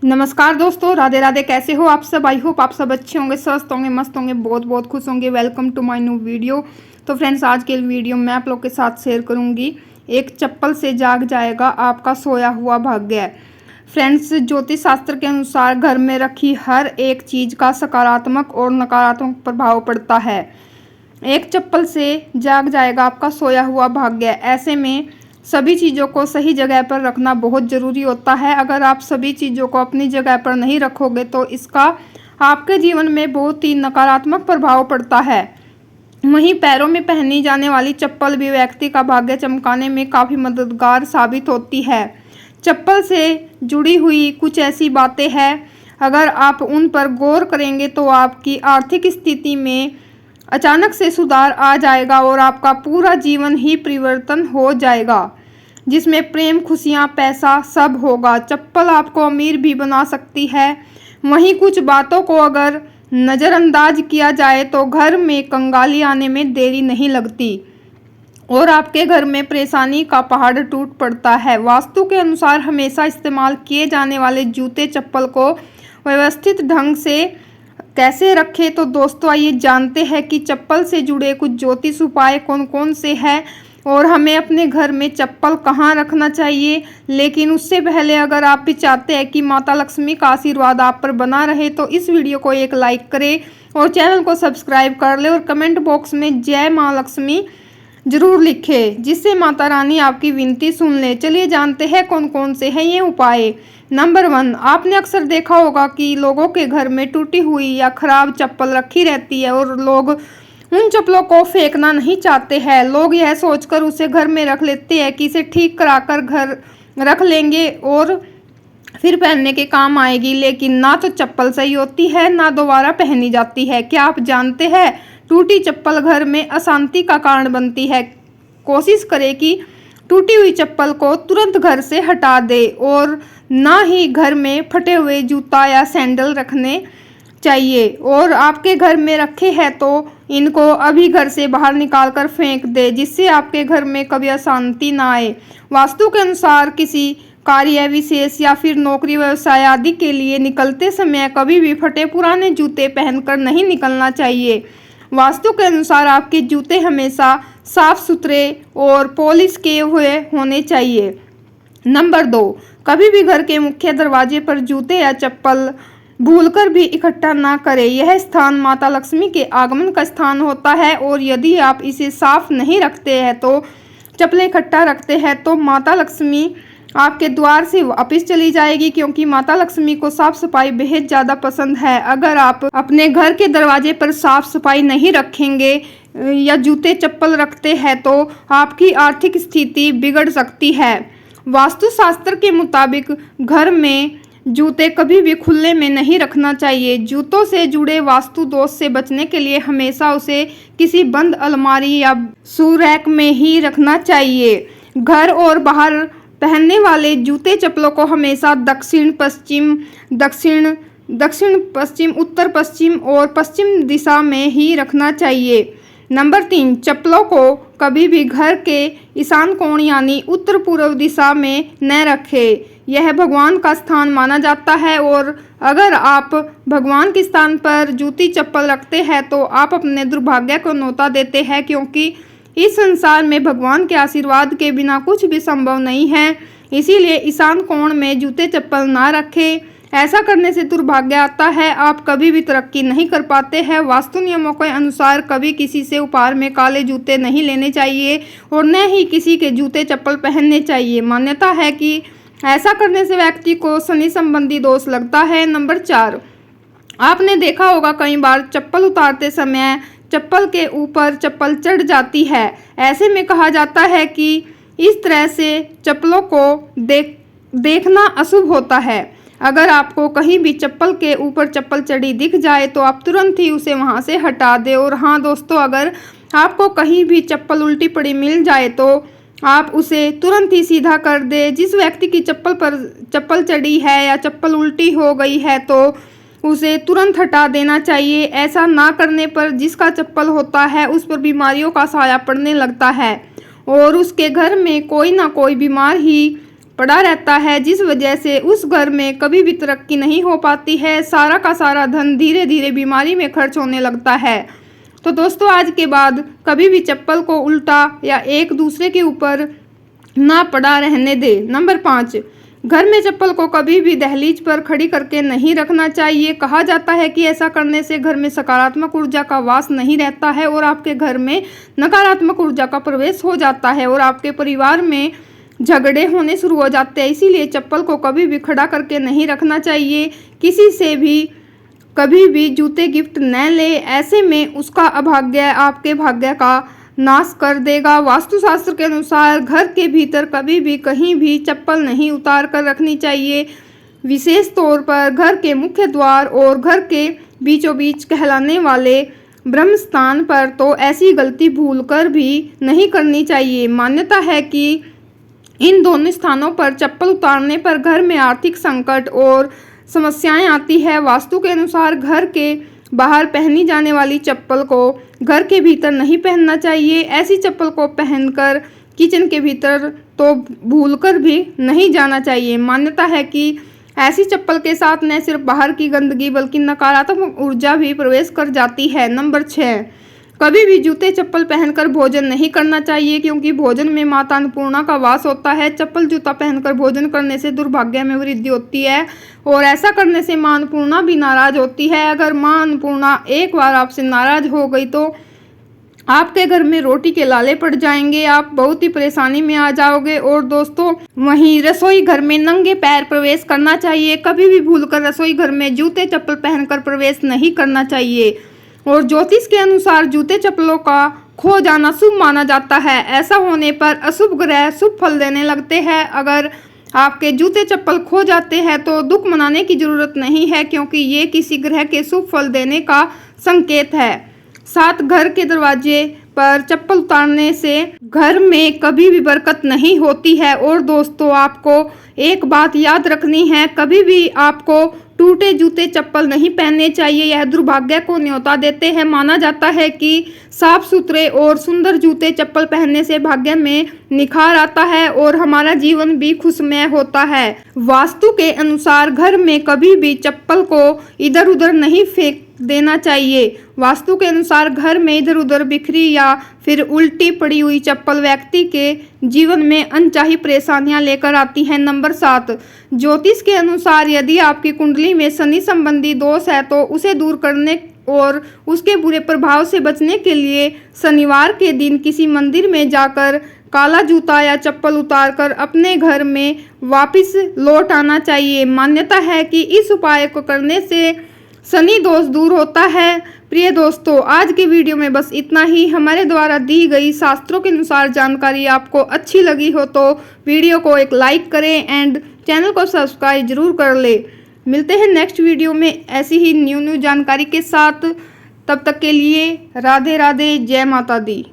नमस्कार दोस्तों, राधे राधे। कैसे हो आप सब? आई होप आप सब अच्छे होंगे, स्वस्थ होंगे, मस्त होंगे, बहुत बहुत खुश होंगे। Welcome to my new video. तो फ्रेंड्स, आज के वीडियो में आप लोग के साथ शेयर करूंगी एक चप्पल से जाग जाएगा आपका सोया हुआ भाग्य। फ्रेंड्स, ज्योतिष शास्त्र के अनुसार घर में रखी हर एक चीज़ का सकारात्मक और नकारात्मक प्रभाव पड़ता है। एक चप्पल से जाग जाएगा आपका सोया हुआ भाग्य। ऐसे में सभी चीज़ों को सही जगह पर रखना बहुत ज़रूरी होता है। अगर आप सभी चीज़ों को अपनी जगह पर नहीं रखोगे तो इसका आपके जीवन में बहुत ही नकारात्मक प्रभाव पड़ता है। वहीं पैरों में पहनी जाने वाली चप्पल भी व्यक्ति का भाग्य चमकाने में काफ़ी मददगार साबित होती है। चप्पल से जुड़ी हुई कुछ ऐसी बातें हैं, अगर आप उन पर गौर करेंगे तो आपकी आर्थिक स्थिति में अचानक से सुधार आ जाएगा और आपका पूरा जीवन ही परिवर्तन हो जाएगा, जिसमें प्रेम, खुशियां, पैसा सब होगा। चप्पल आपको अमीर भी बना सकती है। वहीं कुछ बातों को अगर नज़रअंदाज किया जाए तो घर में कंगाली आने में देरी नहीं लगती और आपके घर में परेशानी का पहाड़ टूट पड़ता है। वास्तु के अनुसार हमेशा इस्तेमाल किए जाने वाले जूते चप्पल को व्यवस्थित ढंग से कैसे रखें, तो दोस्तों आइए जानते हैं कि चप्पल से जुड़े कुछ ज्योतिष उपाय कौन कौन से हैं और हमें अपने घर में चप्पल कहाँ रखना चाहिए। लेकिन उससे पहले अगर आप भी चाहते हैं कि माता लक्ष्मी का आशीर्वाद आप पर बना रहे तो इस वीडियो को एक लाइक करें और चैनल को सब्सक्राइब कर ले और कमेंट बॉक्स में जय माँ लक्ष्मी जरूर लिखें, जिससे माता रानी आपकी विनती सुन ले। चलिए जानते हैं कौन कौन से हैं ये उपाय। नंबर 1, आपने अक्सर देखा होगा कि लोगों के घर में टूटी हुई या खराब चप्पल रखी रहती है और लोग उन चप्पलों को फेंकना नहीं चाहते हैं। लोग यह सोचकर उसे घर में रख लेते हैं कि इसे ठीक कराकर घर रख लेंगे और फिर पहनने के काम आएगी, लेकिन ना तो चप्पल सही होती है ना दोबारा पहनी जाती है। क्या आप जानते हैं, टूटी चप्पल घर में अशांति का कारण बनती है। कोशिश करें कि टूटी हुई चप्पल को तुरंत घर से हटा दे और ना ही घर में फटे हुए जूता या सैंडल रखने चाहिए और आपके घर में रखे हैं तो इनको अभी घर से बाहर निकाल कर फेंक दे, जिससे आपके घर में कभी अशांति ना आए। वास्तु के अनुसार किसी कार्य विशेष या फिर नौकरी व्यवसाय आदि के लिए निकलते समय कभी भी फटे पुराने जूते पहनकर नहीं निकलना चाहिए। वास्तु के अनुसार आपके जूते हमेशा साफ सुथरे और पॉलिश किए हुए होने चाहिए। नंबर 2, कभी भी घर के मुख्य दरवाजे पर जूते या चप्पल भूलकर भी इकट्ठा ना करें। यह स्थान माता लक्ष्मी के आगमन का स्थान होता है और यदि आप इसे साफ नहीं रखते हैं तो चप्पलें इकट्ठा रखते हैं तो माता लक्ष्मी आपके द्वार से वापस चली जाएगी, क्योंकि माता लक्ष्मी को साफ सफाई बेहद ज़्यादा पसंद है। अगर आप अपने घर के दरवाजे पर साफ सफाई नहीं रखेंगे या जूते चप्पल रखते हैं तो आपकी आर्थिक स्थिति बिगड़ सकती है। वास्तुशास्त्र के मुताबिक घर में जूते कभी भी खुले में नहीं रखना चाहिए। जूतों से जुड़े वास्तु दोष से बचने के लिए हमेशा उसे किसी बंद अलमारी या शू रैक में ही रखना चाहिए। घर और बाहर पहनने वाले जूते चप्पलों को हमेशा दक्षिण पश्चिम, दक्षिण पश्चिम, उत्तर पश्चिम और पश्चिम दिशा में ही रखना चाहिए। नंबर 3, चप्पलों को कभी भी घर के ईशान कोण यानी उत्तर पूर्व दिशा में न रखें। यह भगवान का स्थान माना जाता है और अगर आप भगवान के स्थान पर जूती चप्पल रखते हैं तो आप अपने दुर्भाग्य को न्योता देते हैं, क्योंकि इस संसार में भगवान के आशीर्वाद के बिना कुछ भी संभव नहीं है। इसीलिए ईशान कोण में जूते चप्पल ना रखें। ऐसा करने से दुर्भाग्य आता है, आप कभी भी तरक्की नहीं कर पाते हैं। वास्तु नियमों के अनुसार कभी किसी से उपहार में काले जूते नहीं लेने चाहिए और न ही किसी के जूते चप्पल पहनने चाहिए। मान्यता है कि ऐसा करने से व्यक्ति को शनि संबंधी दोष लगता है। नंबर 4, आपने देखा होगा कई बार चप्पल उतारते समय चप्पल के ऊपर चप्पल चढ़ जाती है। ऐसे में कहा जाता है कि इस तरह से चप्पलों को देखना अशुभ होता है। अगर आपको कहीं भी चप्पल के ऊपर चप्पल चढ़ी दिख जाए तो आप तुरंत ही उसे वहां से हटा दें। और हाँ दोस्तों, अगर आपको कहीं भी चप्पल उल्टी पड़ी मिल जाए तो आप उसे तुरंत ही सीधा कर दें। जिस व्यक्ति की चप्पल पर चप्पल चढ़ी है या चप्पल उल्टी हो गई है तो उसे तुरंत हटा देना चाहिए। ऐसा ना करने पर जिसका चप्पल होता है उस पर बीमारियों का साया पड़ने लगता है और उसके घर में कोई ना कोई बीमार ही पड़ा रहता है, जिस वजह से उस घर में कभी भी तरक्की नहीं हो पाती है। सारा का सारा धन धीरे धीरे बीमारी में खर्च होने लगता है। तो दोस्तों, आज के बाद कभी भी चप्पल को उल्टा या एक दूसरे के ऊपर ना पड़ा रहने दे। नंबर 5, घर में चप्पल को कभी भी दहलीज पर खड़ी करके नहीं रखना चाहिए। कहा जाता है कि ऐसा करने से घर में सकारात्मक ऊर्जा का वास नहीं रहता है और आपके घर में नकारात्मक ऊर्जा का प्रवेश हो जाता है और आपके परिवार में झगड़े होने शुरू हो जाते हैं। इसीलिए चप्पल को कभी भी खड़ा करके नहीं रखना चाहिए। किसी से भी कभी भी जूते गिफ्ट न ले, ऐसे में उसका अभाग्य आपके भाग्य का नाश कर देगा। वास्तुशास्त्र के अनुसार घर के भीतर कभी भी कहीं भी चप्पल नहीं उतार कर रखनी चाहिए। विशेष तौर पर घर के मुख्य द्वार और घर के बीचों बीच कहलाने वाले ब्रह्म स्थान पर तो ऐसी गलती भूलकर भी नहीं करनी चाहिए। मान्यता है कि इन दोनों स्थानों पर चप्पल उतारने पर घर में आर्थिक संकट और समस्याएं आती है। वास्तु के अनुसार घर के बाहर पहनी जाने वाली चप्पल को घर के भीतर नहीं पहनना चाहिए। ऐसी चप्पल को पहनकर किचन के भीतर तो भूलकर भी नहीं जाना चाहिए। मान्यता है कि ऐसी चप्पल के साथ न सिर्फ बाहर की गंदगी बल्कि नकारात्मक ऊर्जा भी प्रवेश कर जाती है। नंबर 6, कभी भी जूते चप्पल पहनकर भोजन नहीं करना चाहिए, क्योंकि भोजन में माता अन्नपूर्णा का वास होता है। चप्पल जूता पहनकर भोजन करने से दुर्भाग्य में वृद्धि होती है और ऐसा करने से मां अन्नपूर्णा भी नाराज होती है। अगर मां अन्नपूर्णा एक बार आपसे नाराज हो गई तो आपके घर में रोटी के लाले पड़ जाएंगे, आप बहुत ही परेशानी में आ जाओगे। और दोस्तों, वहीं रसोई घर में नंगे पैर प्रवेश करना चाहिए। कभी भी भूलकर रसोई घर में जूते चप्पल पहनकर प्रवेश नहीं करना चाहिए। और ज्योतिष के अनुसार जूते चप्पलों का खो जाना शुभ माना जाता है। ऐसा होने पर अशुभ ग्रह शुभ फल देने लगते हैं। अगर आपके जूते चप्पल खो जाते हैं तो दुख मनाने की जरूरत नहीं है, क्योंकि ये किसी ग्रह के शुभ फल देने का संकेत है। 7, घर के दरवाजे पर चप्पल उतारने से घर में कभी भी बरकत नहीं होती है। और दोस्तों, आपको एक बात याद रखनी है, कभी भी आपको टूटे जूते चप्पल नहीं पहनने चाहिए। यह दुर्भाग्य को न्योता देते हैं। माना जाता है कि साफ सुथरे और सुंदर जूते चप्पल पहनने से भाग्य में निखार आता है और हमारा जीवन भी खुशमय होता है। वास्तु के अनुसार घर में कभी भी चप्पल को इधर उधर नहीं फेंक देना चाहिए। वास्तु के अनुसार घर में इधर उधर बिखरी या फिर उल्टी पड़ी हुई चप्पल व्यक्ति के जीवन में अनचाही परेशानियां लेकर आती हैं। नंबर 7, ज्योतिष के अनुसार यदि आपकी कुंडली में शनि संबंधी दोष है तो उसे दूर करने और उसके बुरे प्रभाव से बचने के लिए शनिवार के दिन किसी मंदिर में जाकर काला जूता या चप्पल उतारकर अपने घर में वापस लौट आना चाहिए। मान्यता है कि इस उपाय को करने से शनि दोष दूर होता है। प्रिय दोस्तों, आज की वीडियो में बस इतना ही। हमारे द्वारा दी गई शास्त्रों के अनुसार जानकारी आपको अच्छी लगी हो तो वीडियो को एक लाइक करें एंड चैनल को सब्सक्राइब जरूर कर ले। मिलते हैं नेक्स्ट वीडियो में ऐसी ही न्यू जानकारी के साथ। तब तक के लिए राधे राधे, जय माता दी।